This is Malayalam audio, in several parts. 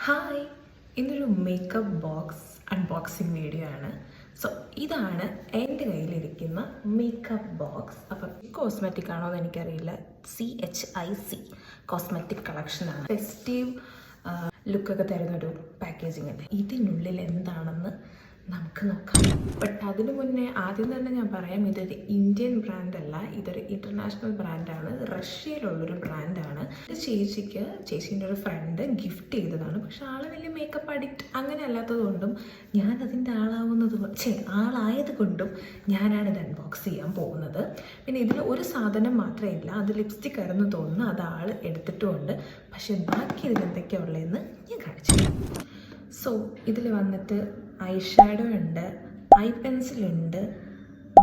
ഹായ്, ഇന്നൊരു മേക്കപ്പ് ബോക്സ് അൺബോക്സിങ് വീഡിയോ ആണ്. സോ ഇതാണ് എൻ്റെ കയ്യിലിരിക്കുന്ന മേക്കപ്പ് ബോക്സ്. അപ്പം കോസ്മെറ്റിക് ആണോ എന്ന് എനിക്കറിയില്ല. CHIC കോസ്മെറ്റിക് കളക്ഷനാണ്. ഫെസ്റ്റീവ് ലുക്കൊക്കെ തരുന്നൊരു പാക്കേജിങ് അല്ലേ. ഇതിനുള്ളിൽ എന്താണെന്ന് നമുക്ക് നോക്കാം. ബട്ട് അതിനു മുന്നേ ആദ്യം തന്നെ ഞാൻ പറയാം, ഇതൊരു ഇന്ത്യൻ ബ്രാൻഡല്ല, ഇതൊരു ഇൻ്റർനാഷണൽ ബ്രാൻഡാണ്. റഷ്യയിലുള്ളൊരു ബ്രാൻഡാണ്. ചേച്ചീൻ്റെ ഒരു ഫ്രണ്ട് ഗിഫ്റ്റ് ചെയ്തതാണ്. പക്ഷെ ആൾ വലിയ മേക്കപ്പ് അഡിക്റ്റ് അങ്ങനെ അല്ലാത്തതുകൊണ്ടും ഞാനതിൻ്റെ ആളായത് കൊണ്ടും ഞാനാണ് ഇത് അൺബോക്സ് ചെയ്യാൻ പോകുന്നത്. പിന്നെ ഇതിൽ ഒരു സാധനം മാത്രമേ ഇല്ല, അത് ലിപ്സ്റ്റിക് ആയിരുന്നു തോന്നുന്നു. അത് ആൾ എടുത്തിട്ടുമുണ്ട്. പക്ഷെ ബാക്കി ഇതിലെന്തൊക്കെയാണ് ഉള്ളതെന്ന് ഞാൻ കാണിച്ചു. സോ ഇതിൽ വന്നിട്ട് ഐ ഷാഡോ ഉണ്ട്, ഐ പെൻസിലുണ്ട്,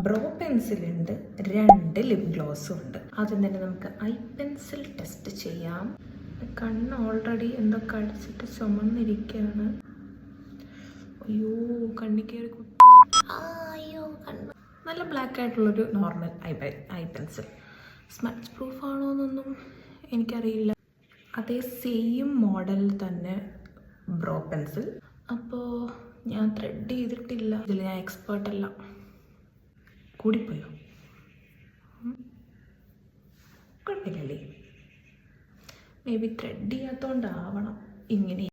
ബ്രോ പെൻസിലുണ്ട്, 2 ലിപ് ഗ്ലോസും ഉണ്ട്. ആദ്യം തന്നെ നമുക്ക് ഐ പെൻസിൽ ടെസ്റ്റ് ചെയ്യാം. കണ്ണ് ഓൾറെഡി എന്തൊക്കെ അടിച്ചിട്ട് ചുമന്നിരിക്കുകയാണ്. അയ്യോ, കണ്ണി കയറി കുത്തി. അയ്യോ, കണ്ണ് നല്ല ബ്ലാക്ക് ആയിട്ടുള്ളൊരു normal I pencil. Smudge proof ആണോ എന്നൊന്നും എനിക്കറിയില്ല. അതേ സെയിം മോഡലിൽ തന്നെ ബ്രോ പെൻസിൽ. അപ്പോൾ ഞാൻ ത്രെഡ് ചെയ്തിട്ടില്ല, ഇതിൽ ഞാൻ എക്സ്പേർട്ടല്ല. കൂടിപ്പോയോ? കുഴപ്പമില്ലല്ലേ? മേ ബി ത്രെഡ് ചെയ്യാത്തതുകൊണ്ടാവണം ഇങ്ങനെ.